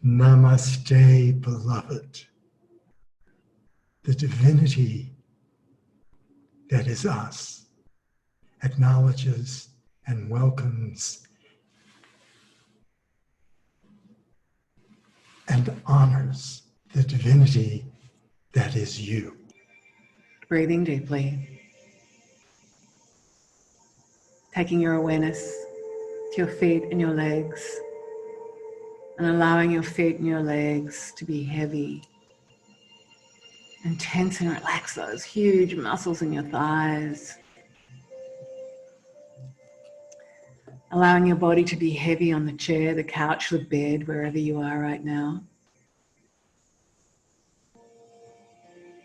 Namaste, beloved. The divinity that is us acknowledges and welcomes and honors the divinity that is you. Breathing deeply. Taking your awareness to your feet and your legs, and allowing your feet and your legs to be heavy and tense, and relax those huge muscles in your thighs. Allowing your body to be heavy on the chair, the couch, the bed, wherever you are right now.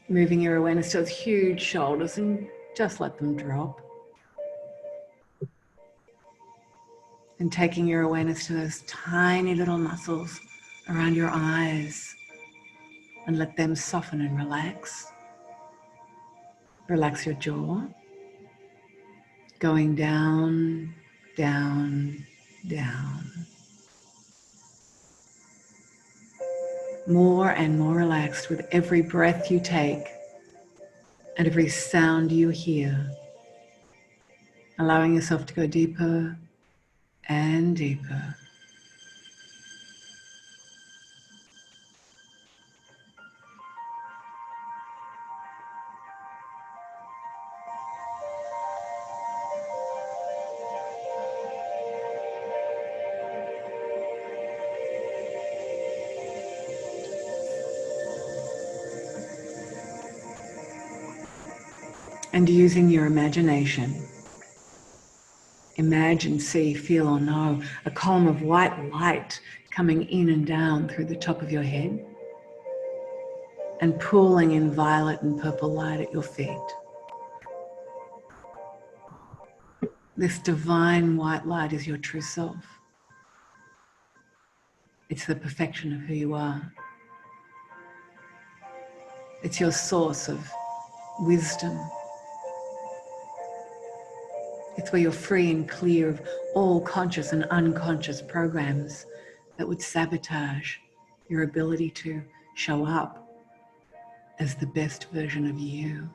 Moving your awareness to those huge shoulders and just let them drop. And taking your awareness to those tiny little muscles around your eyes, and let them soften and relax. Relax your jaw. Going down, down, down. More and more relaxed with every breath you take and every sound you hear. Allowing yourself to go deeper and deeper. And using your imagination, imagine, see, feel, or know a column of white light coming in and down through the top of your head and pooling in violet and purple light at your feet. This divine white light is your true self. It's the perfection of who you are. It's your source of wisdom. It's where you're free and clear of all conscious and unconscious programs that would sabotage your ability to show up as the best version of you.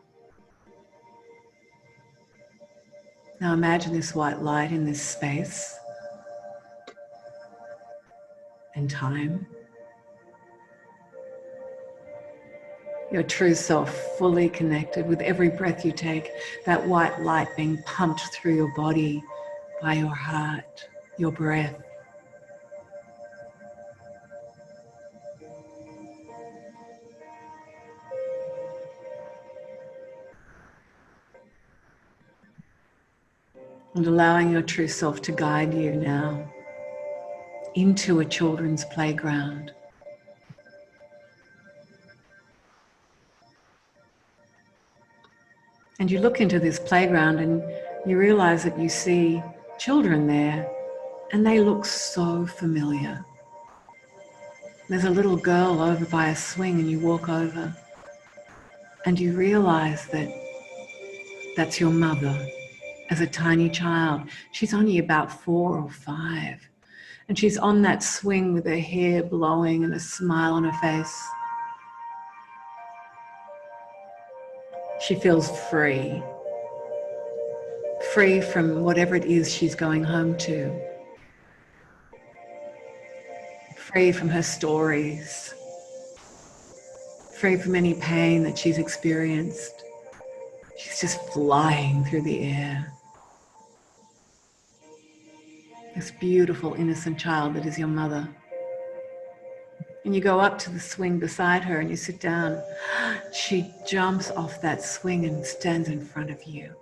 Now imagine this white light in this space and time. Your true self fully connected with every breath you take, that white light being pumped through your body by your heart, your breath. And allowing your true self to guide you now into a children's playground. And you look into this playground and you realize that you see children there, and they look so familiar. There's a little girl over by a swing, and you walk over and you realize that that's your mother as a tiny child. She's only about 4 or 5, and she's on that swing with her hair blowing and a smile on her face. She feels free from whatever it is she's going home to, free from her stories, free from any pain that she's experienced. She's just flying through the air. This beautiful, innocent child that is your mother. And you go up to the swing beside her and you sit down. She jumps off that swing and stands in front of you.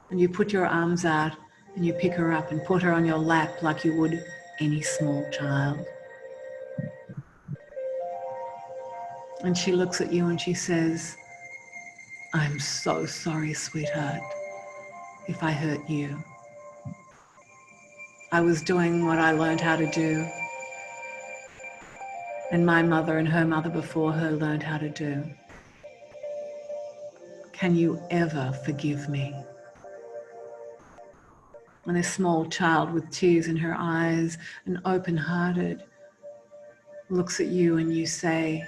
And you put your arms out and you pick her up and put her on your lap like you would any small child. And she looks at you and she says, "I'm so sorry, sweetheart, if I hurt you. I was doing what I learned how to do, and my mother and her mother before her learned how to do. Can you ever forgive me?" And this small child with tears in her eyes and open-hearted looks at you and you say,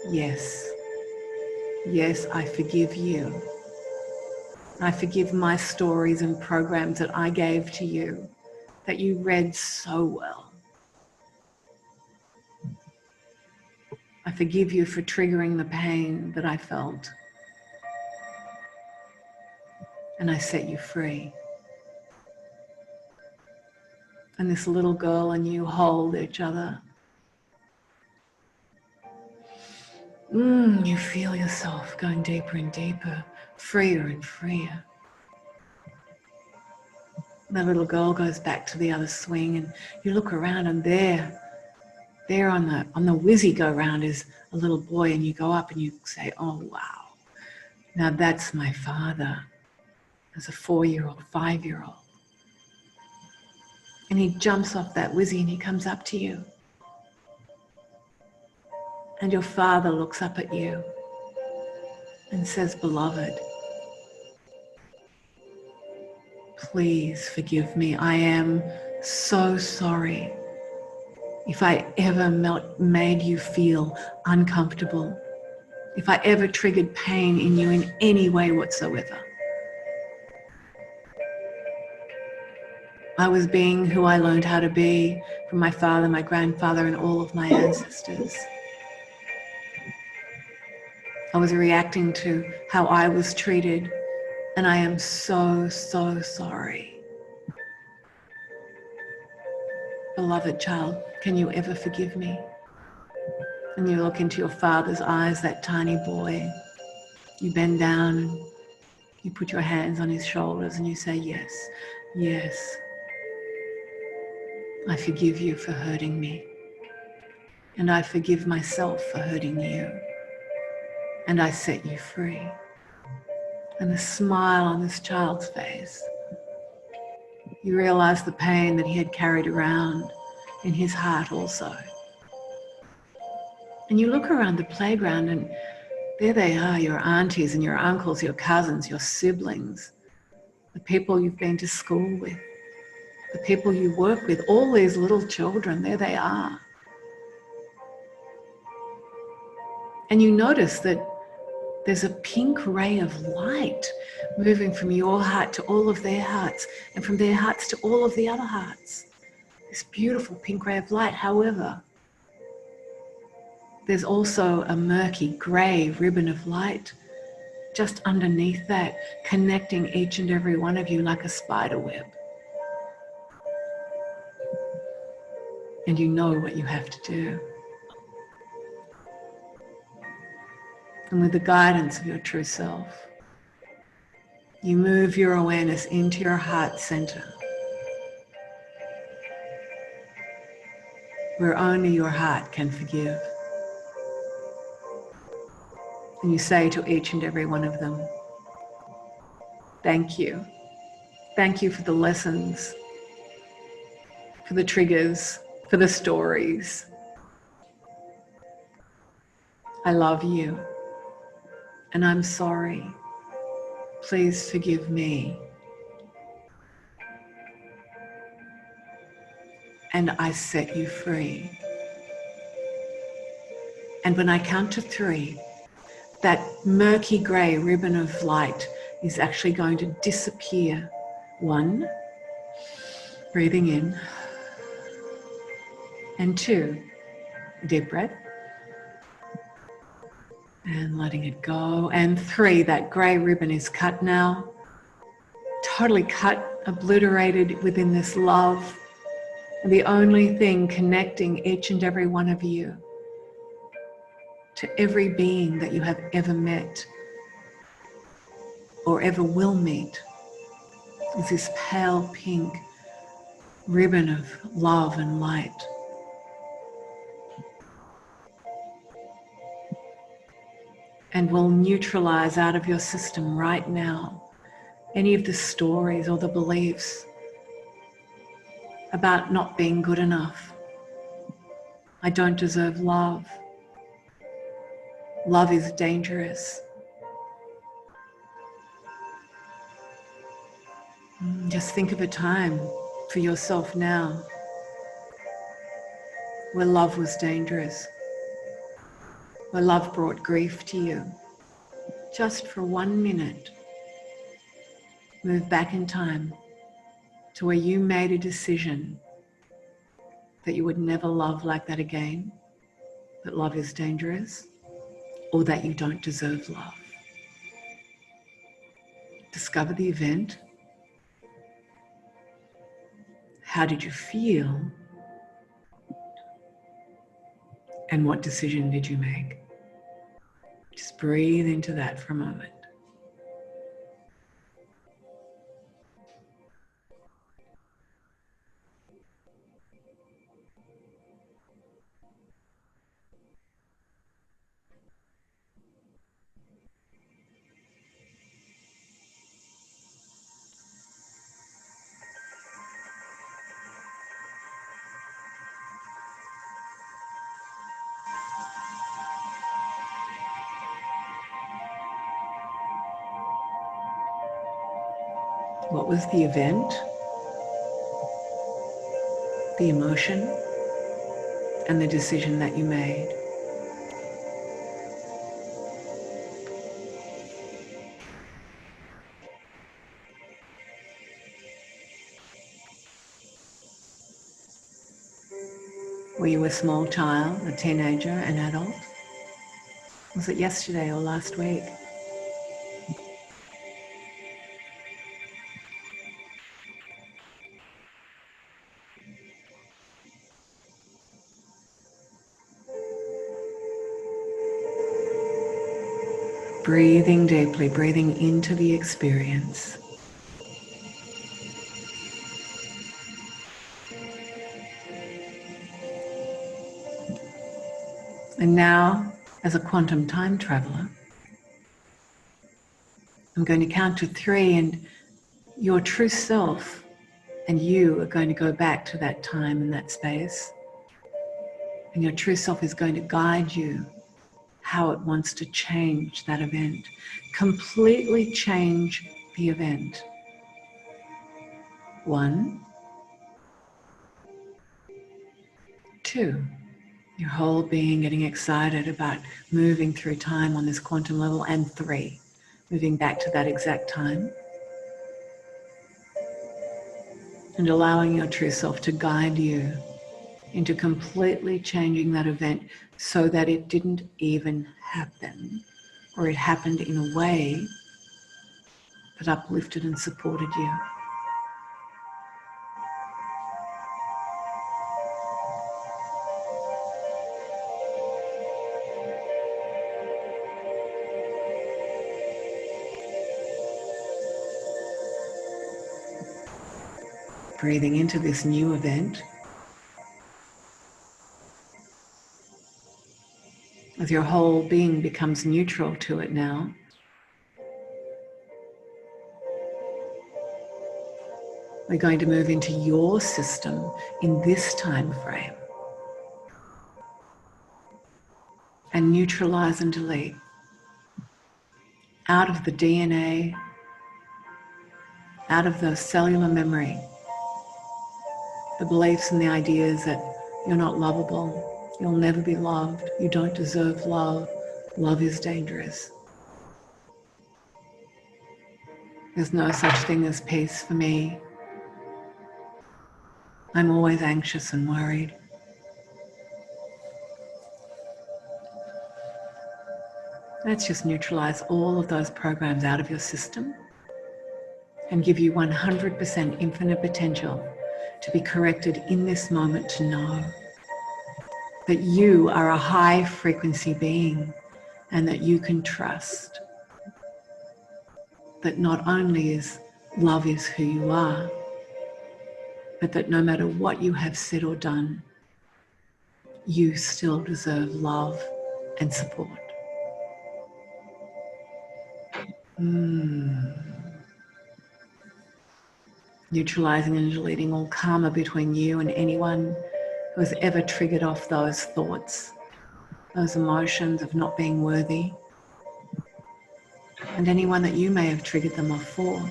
yes, yes, I forgive you. I forgive my stories and programs that I gave to you, that you read so well. I forgive you for triggering the pain that I felt. And I set you free. And this little girl and you hold each other. You feel yourself going deeper and deeper, freer and freer. The little girl goes back to the other swing and you look around and there on the whizzy go round is a little boy, and you go up and you say, oh wow, now that's my father as a 4-year-old, 5-year-old. And he jumps off that whizzy and he comes up to you. And your father looks up at you and says, beloved, please forgive me. I am so sorry if I ever made you feel uncomfortable, if I ever triggered pain in you in any way whatsoever. I was being who I learned how to be from my father, my grandfather, and all of my ancestors. I was reacting to how I was treated, and I am so, so sorry. Beloved child, can you ever forgive me? And you look into your father's eyes, that tiny boy. You bend down and you put your hands on his shoulders and you say, yes, yes, I forgive you for hurting me. And I forgive myself for hurting you. And I set you free. And a smile on this child's face. You realize the pain that he had carried around in his heart also. And you look around the playground and there they are, your aunties and your uncles, your cousins, your siblings, the people you've been to school with, the people you work with, all these little children, there they are. And you notice that there's a pink ray of light moving from your heart to all of their hearts and from their hearts to all of the other hearts. This beautiful pink ray of light. However, there's also a murky grey ribbon of light just underneath that, connecting each and every one of you like a spider web. And you know what you have to do. And with the guidance of your true self, you move your awareness into your heart center, where only your heart can forgive. And you say to each and every one of them, thank you. Thank you for the lessons, for the triggers, for the stories. I love you, and I'm sorry. Please forgive me. And I set you free. And when I count to 3, that murky grey ribbon of light is actually going to disappear. 1, breathing in. And 2, deep breath. And letting it go. And 3, that grey ribbon is cut now. Totally cut, obliterated within this love. And the only thing connecting each and every one of you to every being that you have ever met or ever will meet is this pale pink ribbon of love and light. And will neutralize out of your system right now any of the stories or the beliefs about not being good enough. I don't deserve love. Love is dangerous. Just think of a time for yourself now where love was dangerous, where love brought grief to you. Just for 1 minute, move back in time to where you made a decision that you would never love like that again, that love is dangerous, or that you don't deserve love. Discover the event. How did you feel? And what decision did you make? Just breathe into that for a moment. What was the event, the emotion, and the decision that you made? Were you a small child, a teenager, an adult? Was it yesterday or last week? Breathing deeply, breathing into the experience. And now, as a quantum time traveler, I'm going to count to 3, and your true self and you are going to go back to that time and that space. And your true self is going to guide you how it wants to change that event. Completely change the event. 1, 2. Your whole being getting excited about moving through time on this quantum level. And 3, moving back to that exact time and allowing your true self to guide you into completely changing that event so that it didn't even happen, or it happened in a way that uplifted and supported you. Breathing into this new event. As your whole being becomes neutral to it now, we're going to move into your system in this time frame and neutralize and delete out of the DNA, out of the cellular memory, the beliefs and the ideas that you're not lovable, you'll never be loved, you don't deserve love, love is dangerous. There's no such thing as peace for me. I'm always anxious and worried. Let's just neutralize all of those programs out of your system and give you 100% infinite potential to be corrected in this moment, to know that you are a high frequency being and that you can trust that not only is love is who you are, but that no matter what you have said or done, you still deserve love and support. Neutralizing and deleting all karma between you and anyone who has ever triggered off those thoughts, those emotions of not being worthy, and anyone that you may have triggered them off for.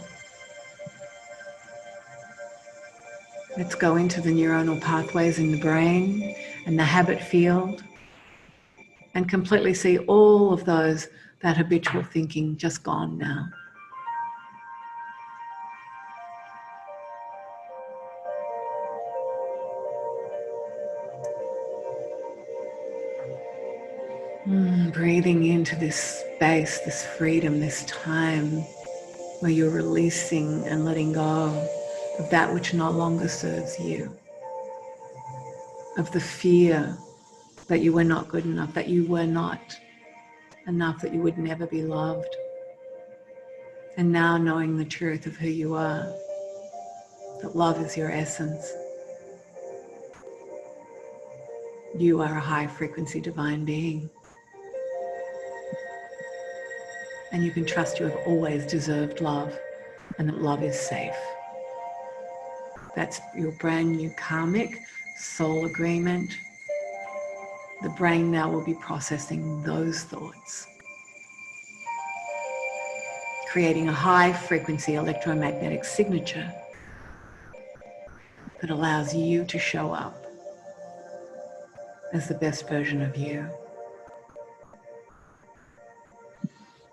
Let's go into the neuronal pathways in the brain and the habit field and completely see all of that habitual thinking just gone now. Breathing into this space, this freedom, this time where you're releasing and letting go of that which no longer serves you, of the fear that you were not good enough, that you were not enough, that you would never be loved. And now knowing the truth of who you are, that love is your essence. You are a high frequency divine being. And you can trust you have always deserved love and that love is safe. That's your brand new karmic soul agreement. The brain now will be processing those thoughts, creating a high frequency electromagnetic signature that allows you to show up as the best version of you.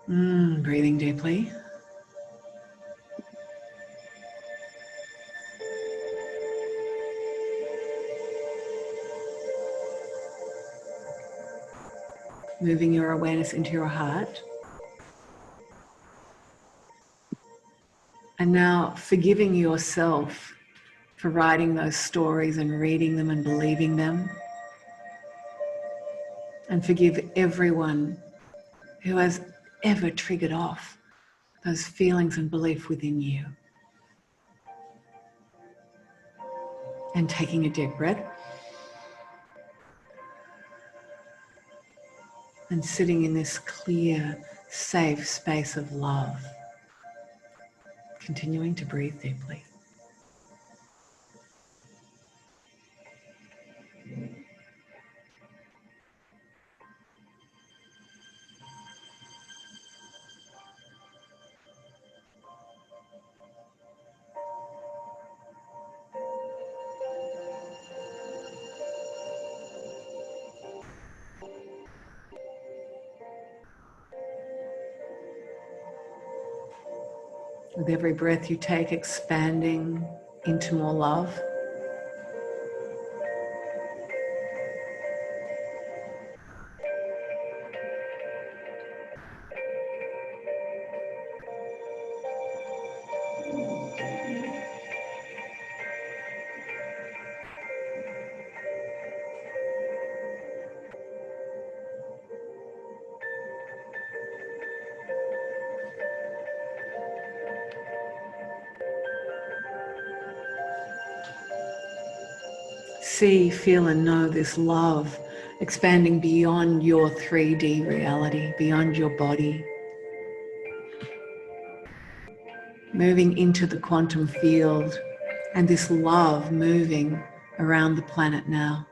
Breathing deeply. Moving your awareness into your heart. And now forgiving yourself for writing those stories and reading them and believing them. And forgive everyone who has ever triggered off those feelings and belief within you. And taking a deep breath. And sitting in this clear, safe space of love. Continuing to breathe deeply. With every breath you take, expanding into more love. See, feel and know this love expanding beyond your 3D reality, beyond your body. Moving into the quantum field and this love moving around the planet now.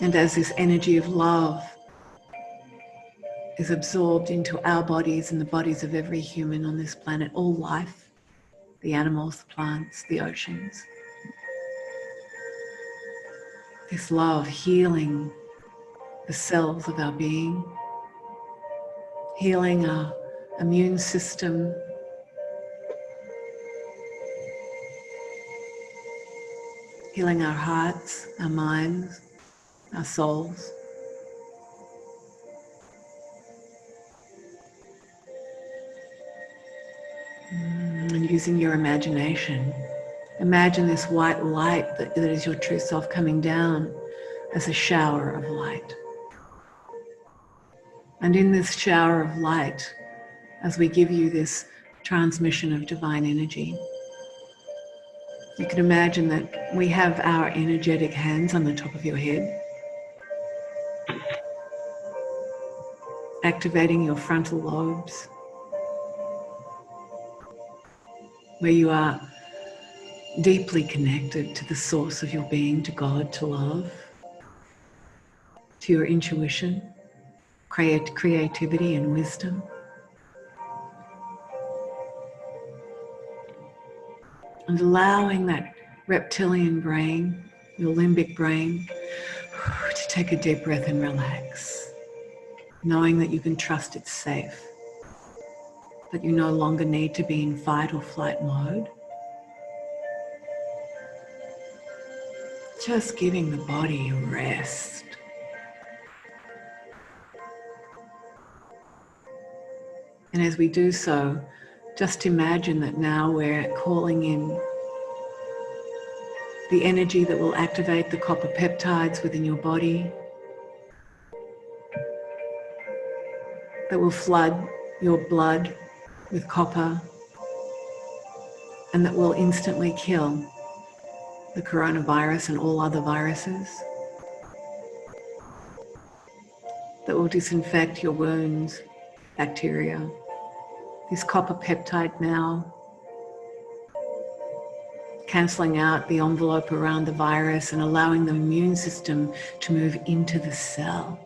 And as this energy of love is absorbed into our bodies and the bodies of every human on this planet, all life, the animals, the plants, the oceans. This love healing the cells of our being, healing our immune system, healing our hearts, our minds, our souls. And using your imagination, imagine this white light that is your true self coming down as a shower of light. And in this shower of light, as we give you this transmission of divine energy, you can imagine that we have our energetic hands on the top of your head, activating your frontal lobes, where you are deeply connected to the source of your being, to God, to love, to your intuition. creativity and wisdom. And allowing that reptilian brain, your limbic brain, to take a deep breath and relax, knowing that you can trust it's safe, that you no longer need to be in fight or flight mode. Just giving the body a rest. And as we do so, just imagine that now we're calling in the energy that will activate the copper peptides within your body, that will flood your blood with copper, and that will instantly kill the coronavirus and all other viruses, that will disinfect your wounds, bacteria. This copper peptide now cancelling out the envelope around the virus and allowing the immune system to move into the cell.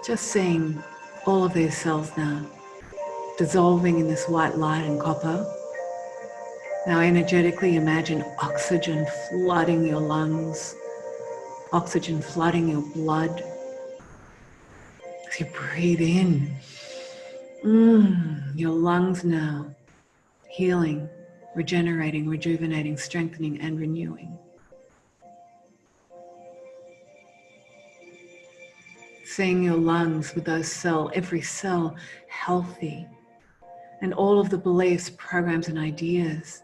Just seeing all of these cells now dissolving in this white light and copper. Now energetically imagine oxygen flooding your lungs, oxygen flooding your blood. As you breathe in, your lungs now healing, regenerating, rejuvenating, strengthening, and renewing. Seeing your lungs with those cells, every cell healthy, and all of the beliefs, programs, and ideas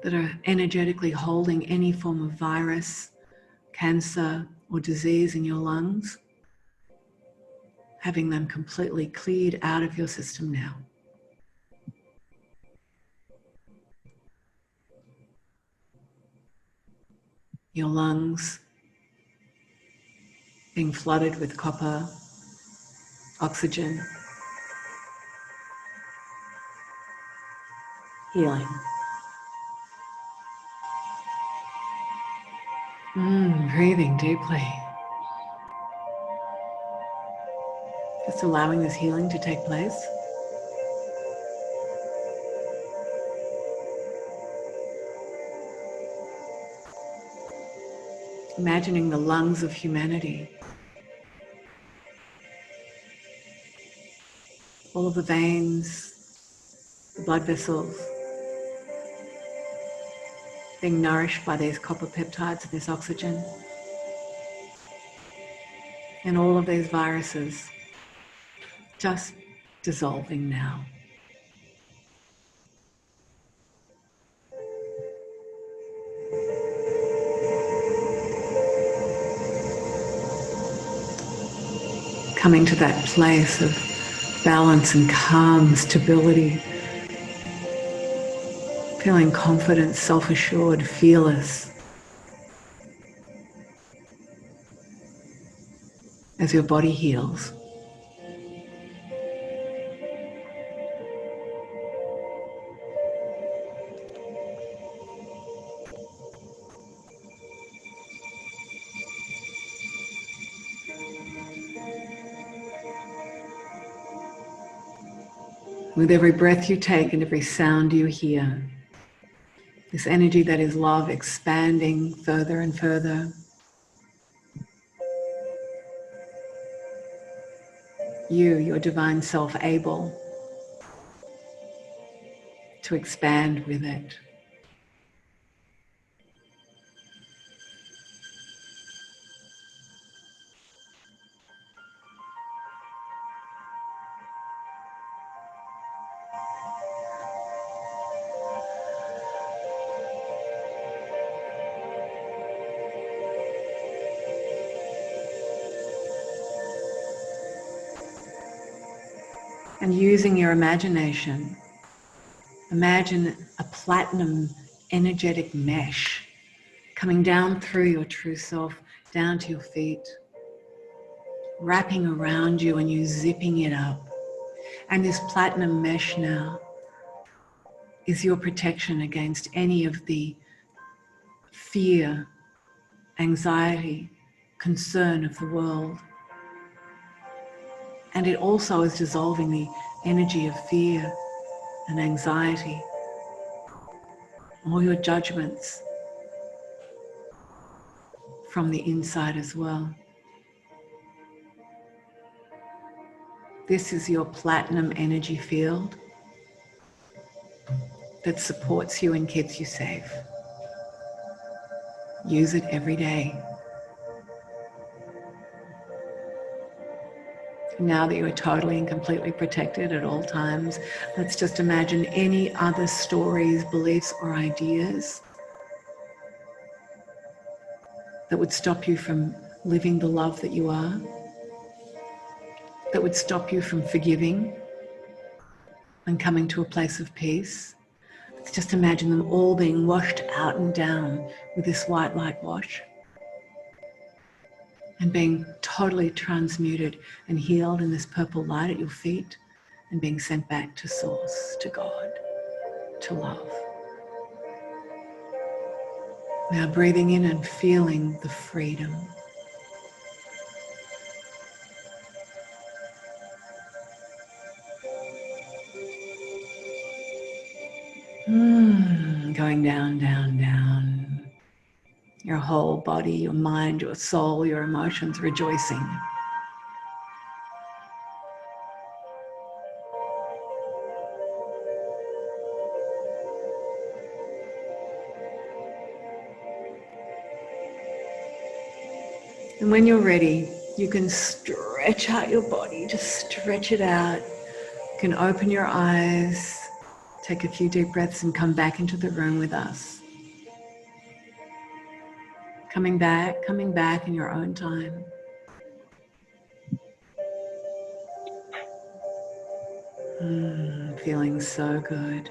that are energetically holding any form of virus, cancer, or disease in your lungs, having them completely cleared out of your system now. Your lungs being flooded with copper, oxygen, healing. Breathing deeply. Just allowing this healing to take place. Imagining the lungs of humanity. All of the veins, the blood vessels, being nourished by these copper peptides and this oxygen. And all of these viruses just dissolving now. Coming to that place of balance and calm, stability, feeling confident, self-assured, fearless, as your body heals. With every breath you take and every sound you hear, this energy that is love expanding further and further. You, your divine self, able to expand with it. And using your imagination, imagine a platinum energetic mesh coming down through your true self, down to your feet, wrapping around you and you zipping it up. And this platinum mesh now is your protection against any of the fear, anxiety, concern of the world. And it also is dissolving the energy of fear and anxiety, all your judgments from the inside as well. This is your platinum energy field that supports you and keeps you safe. Use it every day. Now that you are totally and completely protected at all times, let's just imagine any other stories, beliefs, or ideas that would stop you from living the love that you are, that would stop you from forgiving and coming to a place of peace. Let's just imagine them all being washed out and down with this white light wash and being totally transmuted and healed in this purple light at your feet and being sent back to Source, to God, to love. Now breathing in and feeling the freedom. Going down, down, down. Your whole body, your mind, your soul, your emotions rejoicing. And when you're ready, you can stretch out your body, just stretch it out. You can open your eyes, take a few deep breaths and come back into the room with us. Coming back in your own time. Feeling so good.